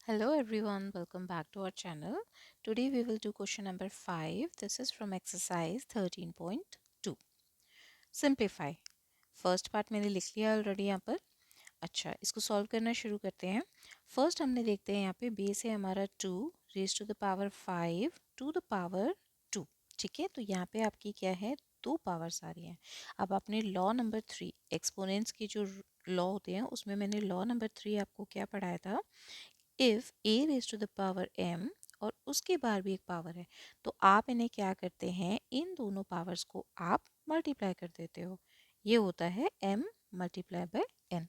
Hello everyone, welcome back to our channel. Today we will do question number 5. This is from exercise 13.2. Simplify. First part मैंने लिख लिया already यहाँ पर. अच्छा, इसको सॉल्व करना शुरू करते हैं. फर्स्ट हमने देखते हैं यहाँ पे बेस है हमारा 2 raise to the power 5 to the power 2. ठीक है, तो यहाँ पे आपकी क्या है, दो पावर्स आ रही हैं. अब आपने लॉ नंबर 3 एक्सपोनेंट्स की जो लॉ होते हैं उसमें मैंने लॉ नंबर 3 आपको क्या पढ़ाया था, if a raise to the power m और उसके बाद भी एक पावर है तो आप इन्हें क्या करते हैं, इन दोनों पावर्स को आप मल्टीप्लाई कर देते हो. ये होता है m मल्टीप्लाई बाय n.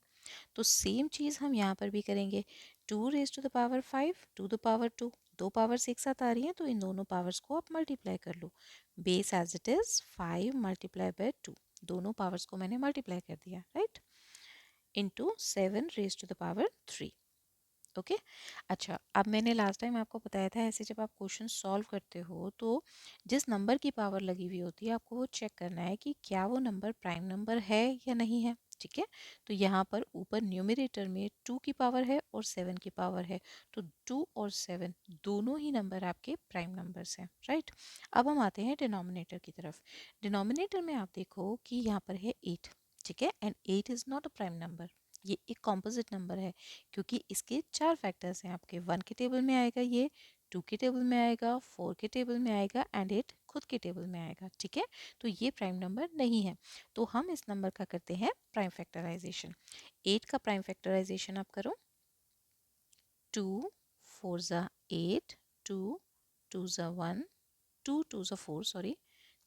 तो सेम चीज़ हम यहाँ पर भी करेंगे. 2 raise to the power 5 to the power 2, दो पावर्स एक साथ आ रही हैं तो इन दोनों पावर्स को आप मल्टीप्लाई कर लो. Base as it is 5 multiply by 2, दोनों पावर्स को मैंने मल्टीप्लाई कर दिया, right, into 7 raise to the power 3. Okay. अच्छा, अब मैंने लास्ट टाइम आपको बताया था ऐसे जब आप क्वेश्चन सॉल्व करते हो तो जिस नंबर की पावर लगी हुई होती है आपको वो चेक करना है कि क्या वो नंबर प्राइम नंबर है या नहीं है. ठीक है, तो यहाँ पर ऊपर न्यूमरेटर में 2 की पावर है और 7 की पावर है, तो 2 और 7 दोनों ही नंबर आपके प्राइम नंबर्स हैं, राइट. अब हम आते हैं डिनोमिनेटर की तरफ. डिनोमिनेटर में आप देखो कि यहाँ पर है 8. ठीक है, and 8 is not a prime number. ये एक कॉम्पोजिट नंबर है क्योंकि इसके चार फैक्टर्स हैं. आपके 1 के टेबल में आएगा, ये 2 के टेबल में आएगा, 4 के टेबल में आएगा एंड 8 खुद के टेबल में आएगा. ठीक है, तो ये प्राइम नंबर नहीं है. तो हम इस नंबर का करते हैं प्राइम फैक्टराइजेशन. 8 का प्राइम फैक्टराइजेशन आप करो. 2 4 ज़ा 8, 2 2 ज़ा 1, 2 2 ज़ा 4, सॉरी,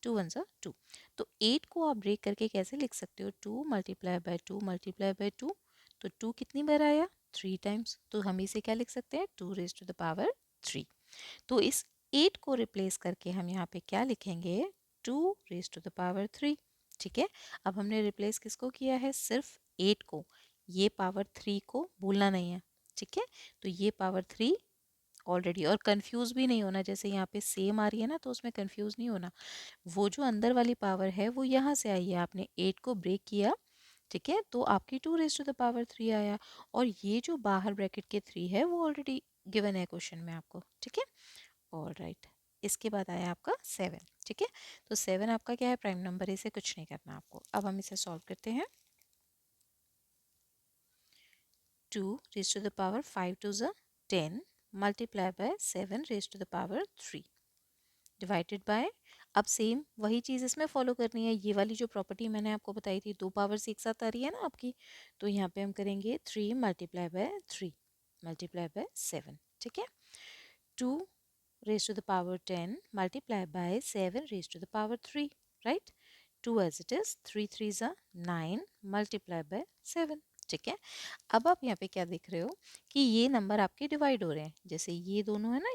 2 1 ज़ा 2. तो 8 को आप ब्रेक करके कैसे लिख सकते हो, 2 मल्टीप्लाई बाय 2 मल्टीप्लाई बाय 2. तो 2 कितनी बार आया, 3 टाइम्स. तो हम इसे क्या लिख सकते हैं, 2 रेज टू द पावर 3. तो इस 8 को रिप्लेस करके हम यहाँ पे क्या लिखेंगे, 2 रेज टू द पावर 3. ठीक है, अब हमने रिप्लेस किसको किया है, सिर्फ 8 को. ये पावर 3 को भूलना नहीं है. ठीक है, तो ये पावर 3 ऑलरेडी. और कंफ्यूज भी नहीं होना, जैसे यहाँ पे सेम आ रही है ना तो उसमें कंफ्यूज नहीं होना. वो जो अंदर वाली पावर है वो यहाँ से आई है, आपने 8 को ब्रेक किया. ठीक है, तो आपकी 2 रेज टू द पावर 3 आया. और ये जो बाहर ब्रैकेट के 3 है वो ऑलरेडी गिवन है क्वेश्चन में आपको. ठीक है, ऑल राइट. इसके बाद आया आपका 7. ठीक है, तो 7 आपका क्या है, प्राइम नंबर. इसे कुछ नहीं करना आपको. अब हम इसे सॉल्व करते हैं. 2 raise to the power 5 to the 10 multiply by 7 raise to the power 3 divided by. अब सेम वही चीज़ इसमें फॉलो करनी है. ये वाली जो प्रॉपर्टी मैंने आपको बताई थी, दो पावर्स एक साथ आ रही है ना आपकी, तो यहाँ पे हम करेंगे 3 मल्टीप्लाई बाय 3 मल्टीप्लाई बाय 7. ठीक है, 2 raise to the power 10 multiply by 7 raise to the power 3, right. 2 as it is, 3 3 ज़ा 9 मल्टीप्लाई बाय 7. ठीक है, अब आप यहाँ पे क्या देख रहे हो कि ये नंबर आपके डिवाइड हो रहे हैं. जैसे ये दोनों है ना,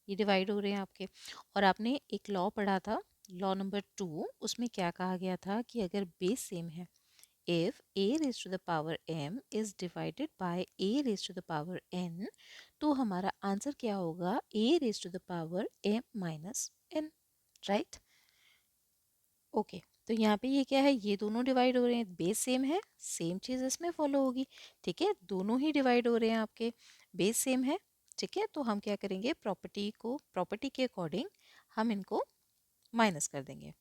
ये डिवाइड हो रहे हैं आपके. और आपने एक लॉ पढ़ा था, लॉ नंबर 2, उसमें क्या कहा गया था कि अगर बेस सेम है, if a raised to the power m is divided by a raised to the power n, तो हमारा आंसर क्या होगा, a raised to the power m minus n, right. Okay, तो यहाँ पे ये क्या है, ये दोनों डिवाइड हो रहे हैं, बेस सेम है, सेम चीज़ इसमें फॉलो होगी. ठीक है, दोनों ही डिवाइड हो रहे हैं आपके, बेस सेम है. ठीक है, तो हम क्या करेंगे, प्रॉपर्टी के अकॉर्डिंग हम इनको माइनस कर देंगे.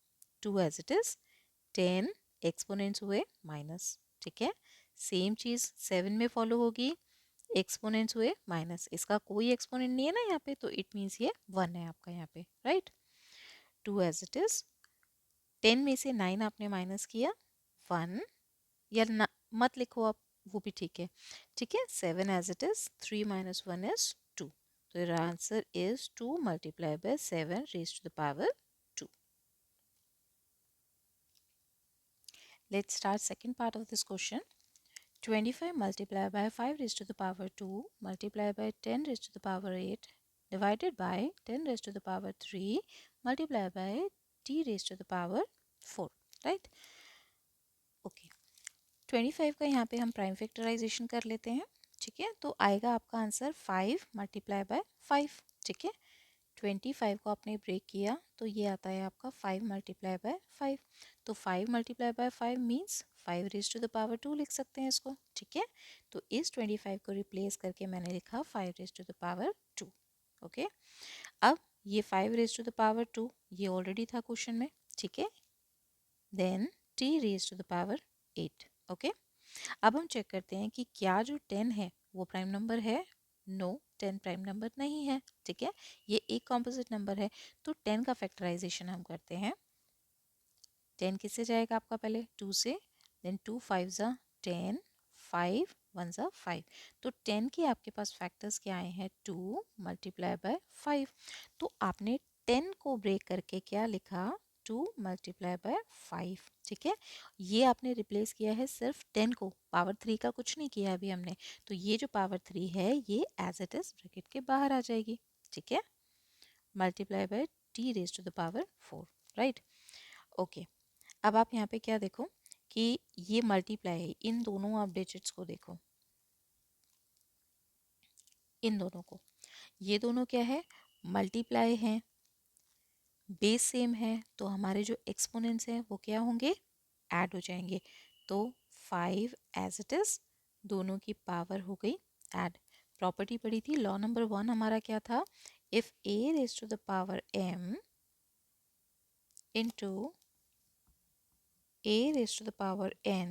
2 एज इट इज़, 10 एक्सपोनेंट्स हुए माइनस. ठीक है, सेम चीज़ 7 में फॉलो होगी, एक्सपोनेंट्स हुए माइनस. इसका कोई एक्सपोनेंट नहीं है ना यहाँ पे, तो इट मीन्स ये 1 है आपका यहाँ पे, राइट. 2 एज इट इज़, 10 में से 9 आपने माइनस किया, 1, या मत लिखो आप, वो भी ठीक है. ठीक है, 7 as it is, 3 minus 1 is 2. तो your answer is 2 multiplied by 7 raised to the power 2. Let's start second part of this question. 25 multiplied by 5 raised to the power 2 multiplied by 10 raised to the power 8 divided by 10 raised to the power 3 multiplied by t raised to the power 4, right. Okay, 25 का यहाँ पे हम prime factorisation कर लेते हैं. ठीक है, तो आएगा आपका आंसर 5 मल्टीप्लाई बाय 5. ठीक है, 25 को आपने ब्रेक किया तो ये आता है आपका 5 मल्टीप्लाई बाय 5। तो 5 multiply by 5 means 5 raise to the power 2 लिख सकते हैं इसको, ठीक है। तो इस 25 को रिप्लेस करके मैंने लिखा 5 raise to the power 2। Okay, अब ये 5 रेज टू द पावर 2 ये ऑलरेडी था क्वेश्चन में, ठीक है। Then t raise to the power 8। Okay, अब हम चेक करते हैं कि क्या जो 10 है वो प्राइम नंबर है। नो, 10 प्राइम नंबर नहीं है, ठीक है। ये एक कॉम्पोजिट नंबर है। तो 10 का फैक्टराइजेशन हम करते हैं। 10 किससे जाएगा आपका, पहले 2 से, देन 2 5 ज़ा 10, 5 1 ज़ा 5। तो 10 के आपके पास फैक्टर्स क्या आए हैं, 2 मल्टीप्लाई बाय 5। तो आपने 10 को ब्रेक करके क्या लिखा, 2 मल्टीप्लाई बाय 5, ठीक है। ये आपने रिप्लेस किया है सिर्फ 10 को, पावर 3 का कुछ नहीं किया अभी हमने। तो ये जो पावर 3 है ये एज इट इज ब्रैकेट के बाहर आ जाएगी, ठीक है। Multiply by t raise to the power 4, right. Okay, अब आप यहाँ पे क्या देखो कि ये मल्टीप्लाई है, इन दोनों आप डिजिट्स को देखो, इन दोनों को, ये दोनों क्या है, मल्टीप्लाई हैं, बेस सेम है, तो हमारे जो एक्सपोनेंट्स हैं वो क्या होंगे, ऐड हो जाएंगे। तो 5 एज इट इज, दोनों की पावर हो गई ऐड। प्रॉपर्टी पढ़ी थी, लॉ नंबर 1 हमारा क्या था, if a raise to the power m into a raised to the power n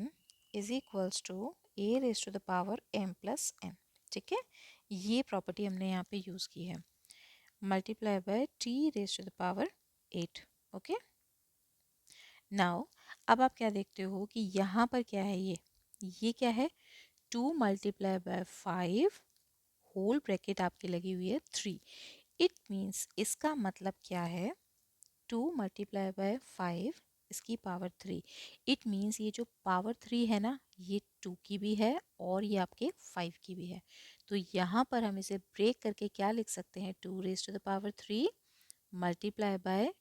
is equals to a raised to the power m plus n, ठीक है। ये प्रॉपर्टी हमने यहाँ पे यूज़ की है, multiply by t raise to the power 8। Okay, now अब आप क्या देखते हो कि यहाँ पर क्या है, ये क्या है, 2 मल्टीप्लाई बाय 5 होल ब्रैकेट आपकी लगी हुई है 3। इट मीन्स इसका मतलब क्या है, 2 मल्टीप्लाई बाय 5 इसकी पावर 3। इट मीन्स ये जो पावर 3 है ना, ये 2 की भी है और ये आपके 5 की भी है। तो यहाँ पर हम इसे ब्रेक करके क्या लिख सकते हैं, 2 raise to the power 3 multiply by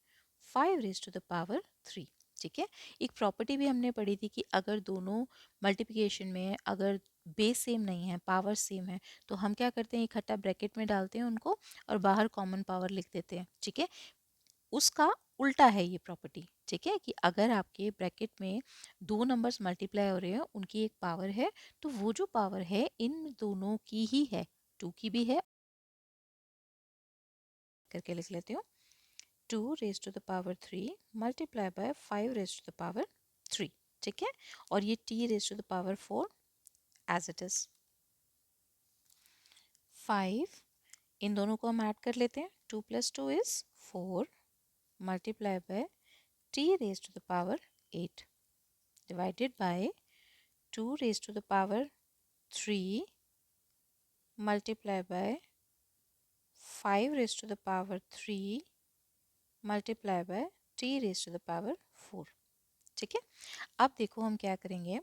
5 raise to the power 3, ठीक है। एक प्रॉपर्टी भी हमने पढ़ी थी कि अगर दोनों मल्टीप्लिकेशन में अगर बेस सेम नहीं है, पावर सेम है, तो हम क्या करते हैं, इकट्ठा ब्रैकेट में डालते हैं उनको और बाहर कॉमन पावर लिख देते हैं, ठीक है। उसका उल्टा है ये प्रॉपर्टी, ठीक है, कि अगर आपके ब्रैकेट में दो नंबर्स मल्टीप्लाई हो रहे हैं, उनकी एक पावर है, तो वो जो पावर है इन दोनों की ही है, 2 की भी है, करके लिख लेती हूँ, 2 raise to the power 3 multiply by 5 raise to the power 3, ठीक है। और ये t raise to the power 4 as it is. 5, इन दोनों को हम ऐड कर लेते हैं, 2 + 2 is 4 multiply by t raised to the power 8 divided by 2 raised to the power 3 multiply by 5 raised to the power 3 multiply by t raised to the power 4, ठीक है। अब देखो हम क्या करेंगे,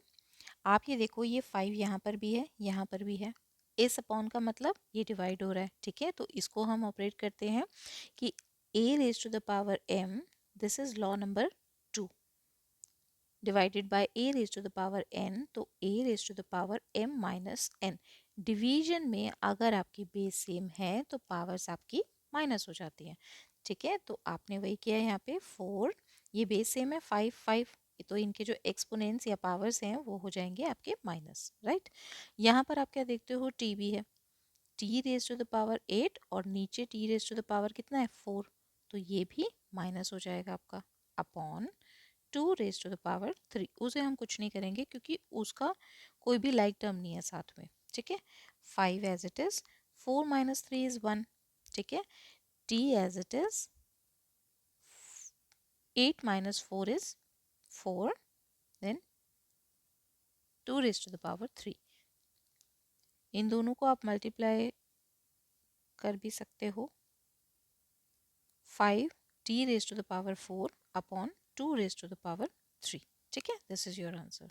आप ये देखो ये 5 यहाँ पर भी है, यहाँ पर भी है, इस अपॉन का मतलब ये डिवाइड हो रहा है, ठीक है। तो इसको हम ऑपरेट करते हैं कि a raised to the power m, this is law number 2, divided by a raise to the power n, तो a raise to the power m minus n। Division में अगर आपकी बेस सेम है तो पावर्स आपकी माइनस हो जाती हैं, ठीक है। तो आपने वही किया है यहाँ पे, 4, ये बेस सेम है 5 5, तो इनके जो एक्सपोनेंट्स या पावर्स हैं वो हो जाएंगे आपके माइनस, राइट। यहाँ पर आप क्या देखते हो, t भी है, t raise to the power 8 और नीचे t raise to the power कितना है 4, तो ये भी माइनस हो जाएगा आपका, upon 2 raise to the power 3। उसे हम कुछ नहीं करेंगे क्योंकि उसका कोई भी लाइक टर्म नहीं है साथ में, ठीक है। 5 एज इट इज, 4 - 3 इज 1, ठीक है। t as it is, 8 - 4 is 4, then 2 raise to the power 3। इन दोनों को आप मल्टीप्लाई कर भी सकते हो, 5 t raise to the power 4 upon 2 raise to the power 3, ठीक है। This is your answer.